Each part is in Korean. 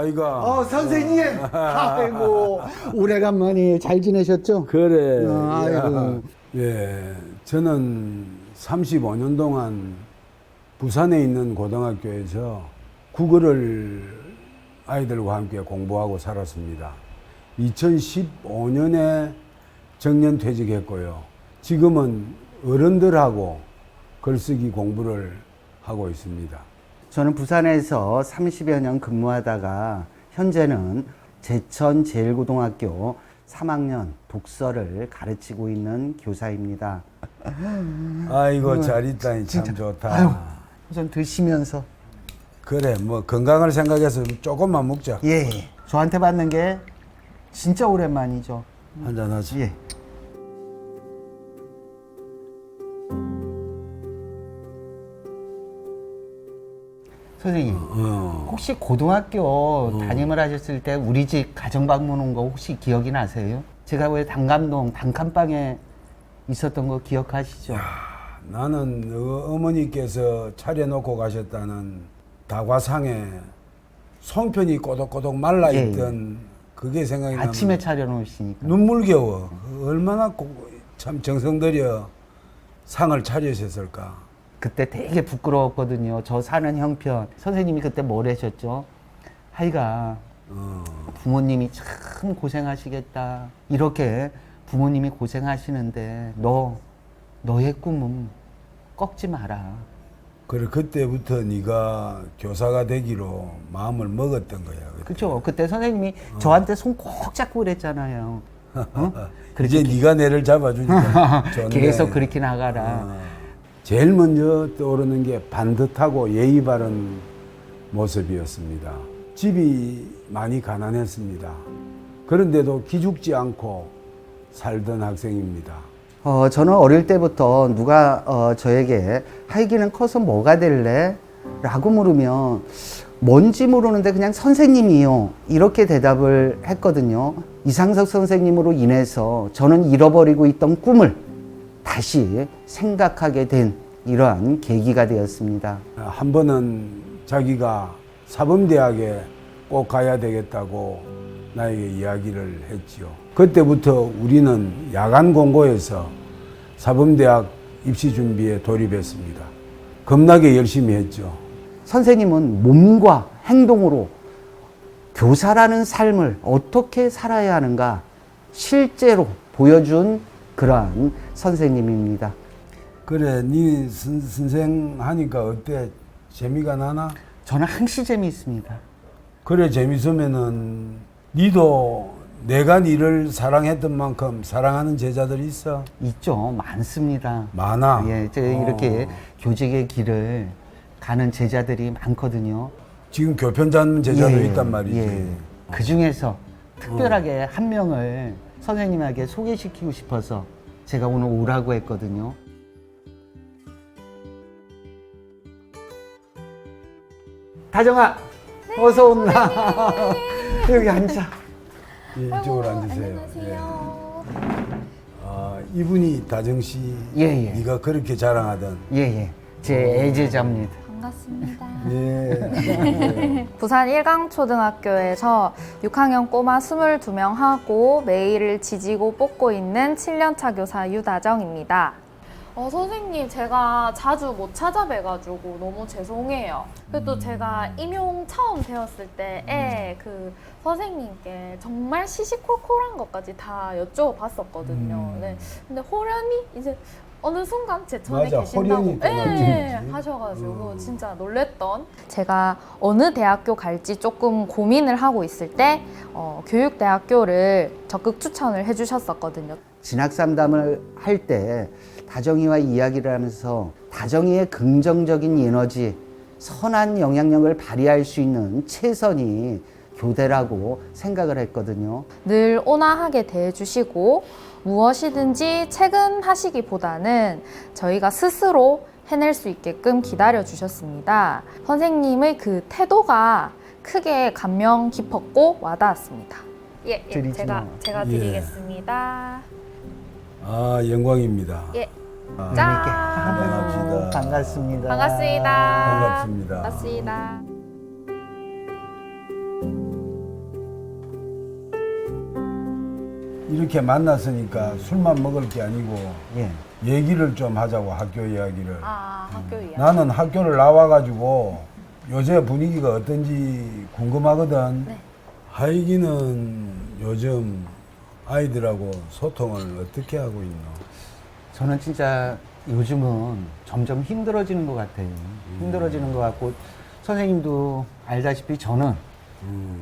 아이가. 선생님. 아이고, 오래간만에 잘 지내셨죠? 그래. 아이고. 예, 저는 35년 동안 부산에 있는 고등학교에서 국어를 아이들과 함께 공부하고 살았습니다. 2015년에 정년 퇴직했고요. 지금은 어른들하고 글쓰기 공부를 하고 있습니다. 저는 부산에서 30여 년 근무하다가 현재는 제천 제1고등학교 3학년 독서를 가르치고 있는 교사입니다. 아이고, 잘 있다니 참 좋다. 아유, 우선 드시면서. 그래, 뭐 건강을 생각해서 조금만 먹자. 예, 저한테 받는 게 진짜 오랜만이죠. 한잔 하자. 예. 선생님, 혹시 고등학교 담임을 하셨을 때 우리 집 가정 방문 온 거 혹시 기억이 나세요? 제가 왜 단감동 단칸방에 있었던 거 기억하시죠? 나는 어머니께서 차려놓고 가셨다는 다과상에 송편이 꼬독꼬독 말라있던 그게 생각이 나면 아침에 차려놓으시니까. 눈물겨워. 얼마나 참 정성 들여 상을 차리셨을까. 그때 되게 부끄러웠거든요. 저 사는 형편. 선생님이 그때 뭘 하셨죠? 하이가 부모님이 참 고생하시겠다. 이렇게 부모님이 고생하시는데 너의 꿈은 꺾지 마라. 그래, 그때부터 네가 교사가 되기로 마음을 먹었던 거야. 그때. 그렇죠. 그때 선생님이 저한테 손 꼭 잡고 그랬잖아요. 어? 이제 네가 내를 잡아주니까 좋네. 계속 그렇게 나가라. 제일 먼저 떠오르는 게 반듯하고 예의 바른 모습이었습니다. 집이 많이 가난했습니다. 그런데도 기죽지 않고 살던 학생입니다. 저는 어릴 때부터 누가 저에게 하이기는 커서 뭐가 될래? 라고 물으면 뭔지 모르는데 그냥 선생님이요. 이렇게 대답을 했거든요. 이상석 선생님으로 인해서 저는 잃어버리고 있던 꿈을 다시 생각하게 된 이러한 계기가 되었습니다. 한 번은 자기가 사범대학에 꼭 가야 되겠다고 나에게 이야기를 했지요. 그때부터 우리는 야간 공고에서 사범대학 입시 준비에 돌입했습니다. 겁나게 열심히 했죠. 선생님은 몸과 행동으로 교사라는 삶을 어떻게 살아야 하는가 실제로 보여준 그러한 선생님입니다. 그래, 네 선생 하니까 어때? 재미가 나나? 저는 항시 재미있습니다. 그래, 재밌으면은 니도 내가 니를 사랑했던 만큼 사랑하는 제자들이 있어? 있죠. 많습니다. 많아? 예, 제가 이렇게 교직의 길을 가는 제자들이 많거든요. 지금 교편 잡는 제자도 예, 있단 말이지. 예. 그 중에서 특별하게 한 명을 선생님에게 소개시키고 싶어서 제가 오늘 오라고 했거든요. 다정아, 어서 온나. 여기 앉아. 예, 이쪽으로 앉으세요. 안녕하세요. 이분이 다정 씨, 예, 예. 네가 그렇게 자랑하던. 예. 제 애제자입니다. 반갑습니다. 예. 부산 일강초등학교에서 6학년 꼬마 22명 하고 매일을 지지고 뽑고 있는 7년차 교사 유다정입니다. 선생님, 제가 자주 못 찾아뵈가지고 너무 죄송해요. 그래도 제가 임용 처음 배웠을 때에 그 선생님께 정말 시시콜콜한 것까지 다 여쭤봤었거든요. 네. 근데 호련히 이제 어느 순간 제 전에 맞아, 계신다고 호련히 또 바뀌었지. 하셔가지고 진짜 놀랬던. 제가 어느 대학교 갈지 조금 고민을 하고 있을 때 교육대학교를 적극 추천을 해주셨었거든요. 진학 상담을 할 때 다정이와 이야기를 하면서 다정이의 긍정적인 에너지, 선한 영향력을 발휘할 수 있는 최선이 교대라고 생각을 했거든요. 늘 온화하게 대해주시고 무엇이든지 체근하시기보다는 저희가 스스로 해낼 수 있게끔 기다려주셨습니다. 선생님의 그 태도가 크게 감명 깊었고 와닿았습니다. 예, 드리지 제가 예. 드리겠습니다. 영광입니다. 예. 재밌게 짠! 한잔합시다. 반갑습니다. 반갑습니다. 반갑습니다. 이렇게 만났으니까 술만 먹을 게 아니고 예. 얘기를 좀 하자고, 학교 이야기를. 아, 학교 이야기. 나는 학교를 나와가지고 요새 분위기가 어떤지 궁금하거든. 네. 하이기는 요즘 아이들하고 소통을 어떻게 하고 있노? 저는 진짜 요즘은 점점 힘들어지는 것 같아요. 힘들어지는 것 같고, 선생님도 알다시피 저는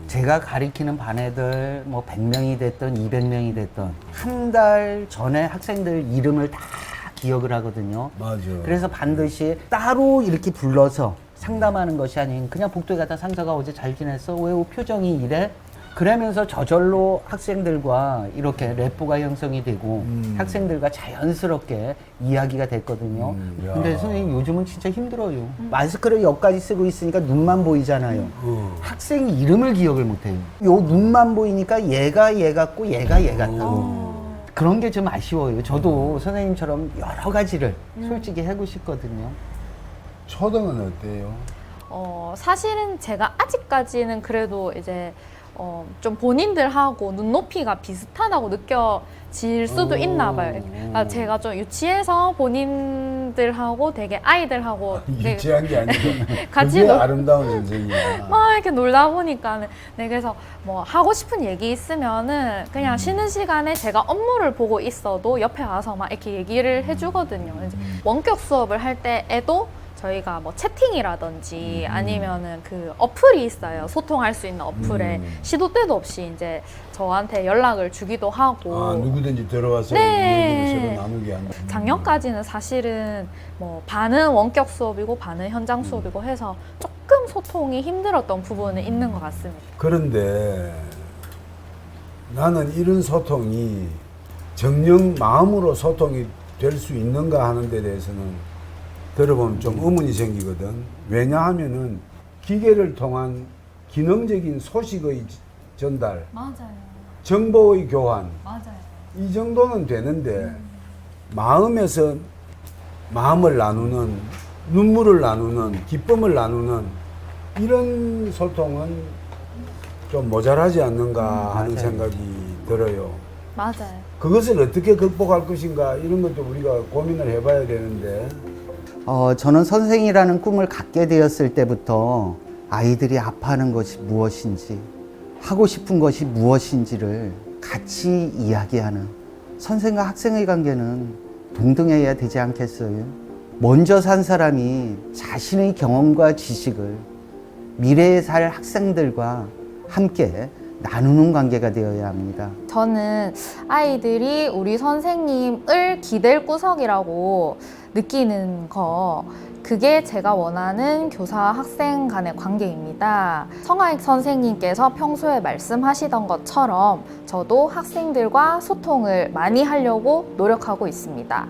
제가 가리키는 반 애들 뭐 100명이 됐든 200명이 됐든 한 달 전에 학생들 이름을 다 기억을 하거든요. 맞아. 그래서 반드시 따로 이렇게 불러서 상담하는 것이 아닌 그냥 복도에 가다 상사가 어제 잘 지냈어? 왜 표정이 이래? 그러면서 저절로 학생들과 이렇게 래퍼가 형성이 되고 학생들과 자연스럽게 이야기가 됐거든요. 야. 근데 선생님 요즘은 진짜 힘들어요. 마스크를 여기까지 쓰고 있으니까 눈만 보이잖아요. 학생 이름을 기억을 못해요. 요 눈만 보이니까 얘가 얘 같고 얘가 얘 같다고. 그런 게 좀 아쉬워요. 저도 선생님처럼 여러 가지를 솔직히 하고 싶거든요. 초등은 어때요? 사실은 제가 아직까지는 그래도 이제 좀 본인들하고 눈높이가 비슷하다고 느껴질 수도 있나 봐요. 제가 좀 유치해서 본인들하고 되게 아이들하고 되게 유치한 게 아니고 같이 그게 놀- 아름다운 인생이야. 막 이렇게 놀다 보니까는 네, 그래서 뭐 하고 싶은 얘기 있으면은 그냥 쉬는 시간에 제가 업무를 보고 있어도 옆에 와서 막 이렇게 얘기를 해주거든요. 이제 원격 수업을 할 때에도 저희가 뭐 채팅이라든지 아니면은 그 어플이 있어요. 소통할 수 있는 어플에 시도 때도 없이 이제 저한테 연락을 주기도 하고. 아, 누구든지 들어와서 네. 얘기를 서로 나누게 한다. 작년까지는 사실은 뭐 반은 원격 수업이고 반은 현장 수업이고 해서 조금 소통이 힘들었던 부분은 있는 것 같습니다. 그런데 나는 이런 소통이 정녕 마음으로 소통이 될 수 있는가 하는 데 대해서는 들어보면 좀 의문이 생기거든. 왜냐하면은 기계를 통한 기능적인 소식의 전달, 맞아요. 정보의 교환, 맞아요. 이 정도는 되는데 마음에서 마음을 나누는, 눈물을 나누는, 기쁨을 나누는 이런 소통은 좀 모자라지 않는가 하는 맞아요. 생각이 들어요. 맞아요. 그것을 어떻게 극복할 것인가 이런 것도 우리가 고민을 해봐야 되는데. 저는 선생이라는 꿈을 갖게 되었을 때부터 아이들이 아파하는 것이 무엇인지, 하고 싶은 것이 무엇인지를 같이 이야기하는 선생과 학생의 관계는 동등해야 되지 않겠어요? 먼저 산 사람이 자신의 경험과 지식을 미래에 살 학생들과 함께 나누는 관계가 되어야 합니다. 저는 아이들이 우리 선생님을 기댈 구석이라고 느끼는 거, 그게 제가 원하는 교사 학생 간의 관계입니다. 성아익 선생님께서 평소에 말씀하시던 것처럼 저도 학생들과 소통을 많이 하려고 노력하고 있습니다.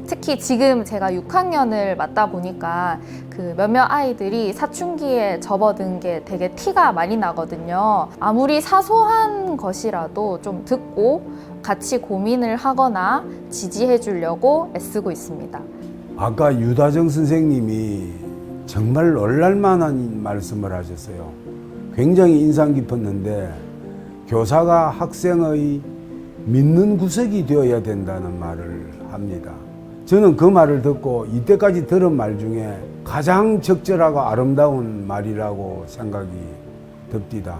특히 지금 제가 6학년을 맡다 보니까 그 몇몇 아이들이 사춘기에 접어든 게 되게 티가 많이 나거든요. 아무리 사소한 것이라도 좀 듣고 같이 고민을 하거나 지지해 주려고 애쓰고 있습니다. 아까 유다정 선생님이 정말 놀랄만한 말씀을 하셨어요. 굉장히 인상 깊었는데 교사가 학생의 믿는 구석이 되어야 된다는 말을 합니다. 저는 그 말을 듣고 이때까지 들은 말 중에 가장 적절하고 아름다운 말이라고 생각이 듭니다.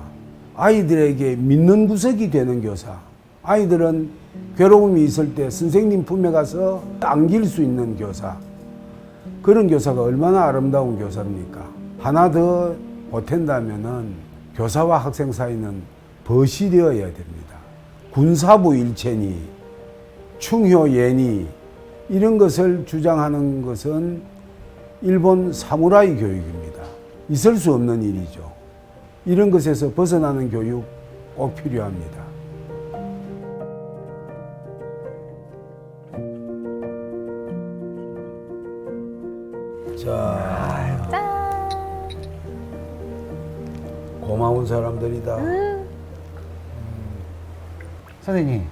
아이들에게 믿는 구석이 되는 교사. 아이들은 괴로움이 있을 때 선생님 품에 가서 안길 수 있는 교사. 그런 교사가 얼마나 아름다운 교사입니까? 하나 더 보탠다면은 교사와 학생 사이는 벗이 되어야 됩니다. 군사부 일체니, 충효예니, 이런 것을 주장하는 것은 일본 사무라이 교육입니다. 있을 수 없는 일이죠. 이런 것에서 벗어나는 교육 꼭 필요합니다. 자, 짠! 고마운 사람들이다. 선생님,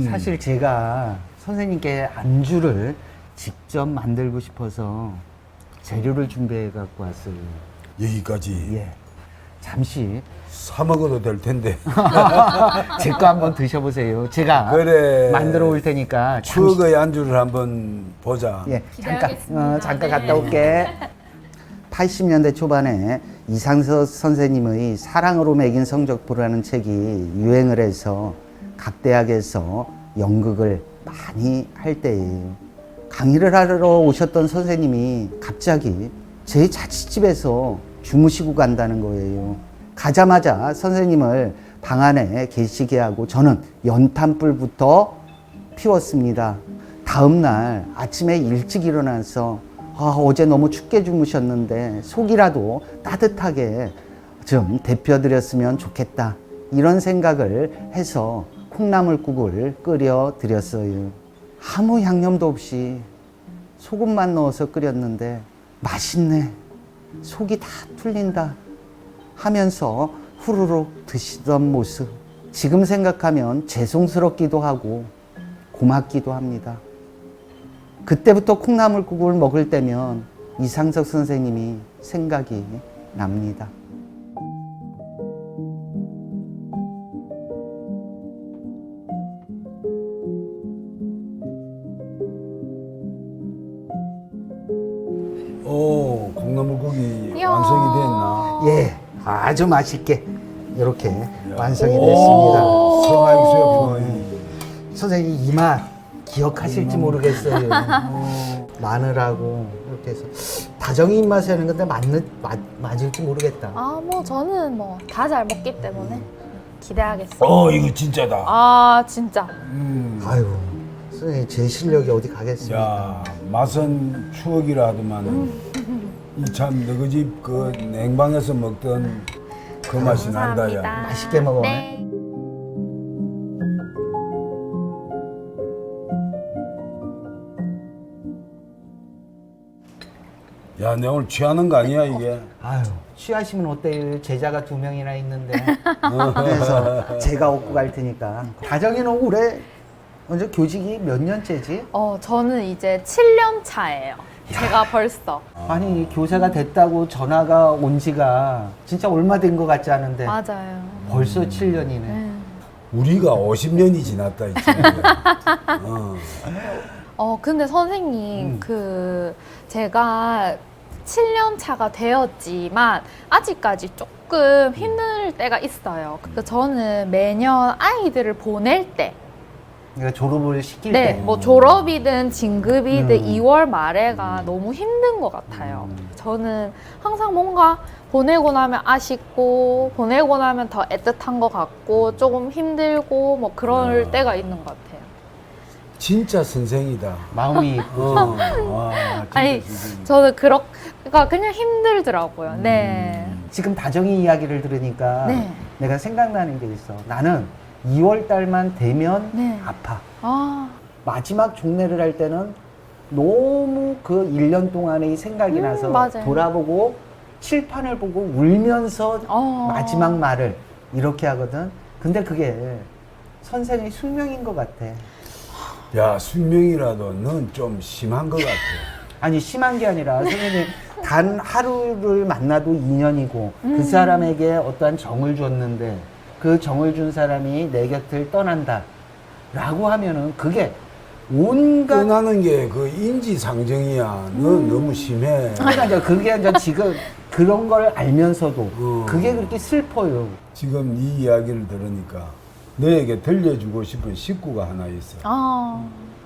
사실 제가 선생님께 안주를 직접 만들고 싶어서 재료를 준비해 갖고 왔어요. 여기까지. 예. 잠시 사 먹어도 될 텐데. 제 거 한번 드셔보세요. 제가 그래. 만들어 올 테니까 잠시 추억의 안주를 한번 보자. 예, 기대하겠습니다. 잠깐 네. 갔다 올게. 80년대 초반에 이상석 선생님의 사랑으로 매긴 성적표라는 책이 유행을 해서 각 대학에서 연극을 많이 할 때예요. 강의를 하러 오셨던 선생님이 갑자기 제 자취집에서 주무시고 간다는 거예요. 가자마자 선생님을 방 안에 계시게 하고 저는 연탄불부터 피웠습니다. 다음 날 아침에 일찍 일어나서 어제 너무 춥게 주무셨는데 속이라도 따뜻하게 좀 데펴드렸으면 좋겠다. 이런 생각을 해서 콩나물국을 끓여 드렸어요. 아무 양념도 없이 소금만 넣어서 끓였는데 맛있네. 속이 다 풀린다. 하면서 후루룩 드시던 모습. 지금 생각하면 죄송스럽기도 하고 고맙기도 합니다. 그때부터 콩나물국을 먹을 때면 이상석 선생님이 생각이 납니다. 오, 콩나물국이 이야. 완성이 됐나? 예, 아주 맛있게 이렇게 완성이 오, 됐습니다. 성화익수의 선생님 이 맛 기억하실지 모르겠어요. 마늘하고 이렇게 해서 다정이 입맛에 하는 건데 맞을지 모르겠다. 아, 뭐 저는 뭐 다 잘 먹기 때문에 기대하겠습니다. 이거 진짜다. 아, 진짜. 아유, 선생님 제 실력이 어디 가겠습니까? 야, 맛은 추억이라 하더만은 이 참 너희 집 그 냉방에서 먹던 그 맛이 난다, 야. 감사합니다. 맛있게 먹어. 네. 야, 내 오늘 취하는 거 아니야, 이게? 아유, 취하시면 어때요? 제자가 2명이나 있는데. 그래서 제가 업고 갈 테니까. 다정이는 올해 먼저 교직이 몇 년째지? 저는 이제 7년 차예요. 제가 벌써. 아니, 교사가 됐다고 전화가 온 지가 진짜 얼마 된 것 같지 않은데 맞아요. 벌써 7년이네. 네. 우리가 50년이 지났다, 이 친구야. 근데 선생님, 제가 7년 차가 되었지만, 아직까지 조금 힘들 때가 있어요. 그래서 저는 매년 아이들을 보낼 때, 그러니까 졸업을 시킬 네, 때. 뭐 졸업이든 진급이든 2월 말에가 너무 힘든 것 같아요. 저는 항상 뭔가 보내고 나면 아쉽고, 보내고 나면 더 애틋한 것 같고, 조금 힘들고, 뭐 그럴 때가 있는 것 같아요. 진짜 선생이다. 마음이 와, 진짜 아니, 선생이다. 저는 그러니까 그냥 힘들더라고요. 네. 지금 다정이 이야기를 들으니까 네. 내가 생각나는 게 있어. 나는 2월 달만 되면 네. 아파. 아, 마지막 종례를 할 때는 너무 그 1년 동안의 생각이 나서 맞아요. 돌아보고 칠판을 보고 울면서 마지막 말을 이렇게 하거든. 근데 그게 선생의 숙명인 것 같아. 야, 숙명이라도 넌 좀 심한 것 같아. 아니 심한 게 아니라 선생님 단 하루를 만나도 인연이고 그 사람에게 어떠한 정을 줬는데 그 정을 준 사람이 내 곁을 떠난다 라고 하면은 그게 온갖 떠나는 게 그 인지상정이야. 넌 너무 심해. 그러니까 이제 그게 이제 지금 그런 걸 알면서도 그게 그렇게 슬퍼요. 지금 이 이야기를 들으니까 너에게 들려주고 싶은 식구가 하나 있어.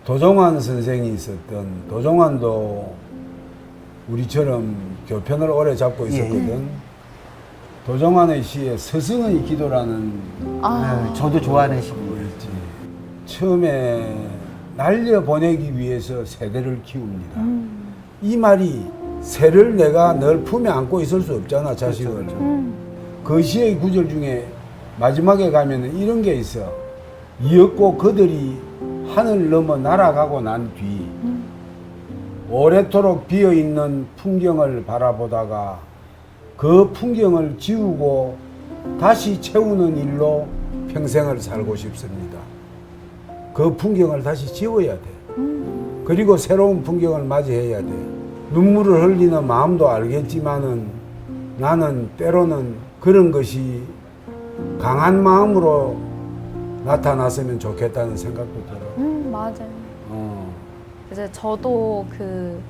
도종환 선생이 있었던, 도종환도 우리처럼 교편을 오래 잡고 있었거든. 도종환의 시에 스승의 기도라는 네, 저도 좋아하는 식이에요. 있지. 처음에 날려보내기 위해서 세대를 키웁니다. 이 말이 새를 내가 늘 품에 안고 있을 수 없잖아, 자식을. 그 시의 구절 중에 마지막에 가면은 이런 게 있어. 이었고 그들이 하늘 넘어 날아가고 난 뒤 오래도록 비어있는 풍경을 바라보다가 그 풍경을 지우고 다시 채우는 일로 평생을 살고 싶습니다. 그 풍경을 다시 지워야 돼. 그리고 새로운 풍경을 맞이해야 돼. 눈물을 흘리는 마음도 알겠지만은 나는 때로는 그런 것이 강한 마음으로 나타났으면 좋겠다는 생각도 들어요. 맞아요. 어. 이제 저도 그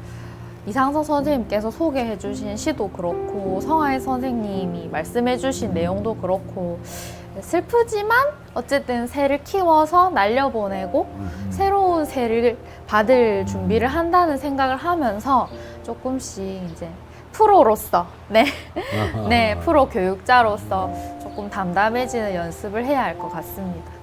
이상서 선생님께서 소개해주신 시도 그렇고 성하혜 선생님이 말씀해주신 내용도 그렇고 슬프지만 어쨌든 새를 키워서 날려보내고 새로운 새를 받을 준비를 한다는 생각을 하면서 조금씩 이제 프로로서 네 프로 교육자로서 조금 담담해지는 연습을 해야 할 것 같습니다.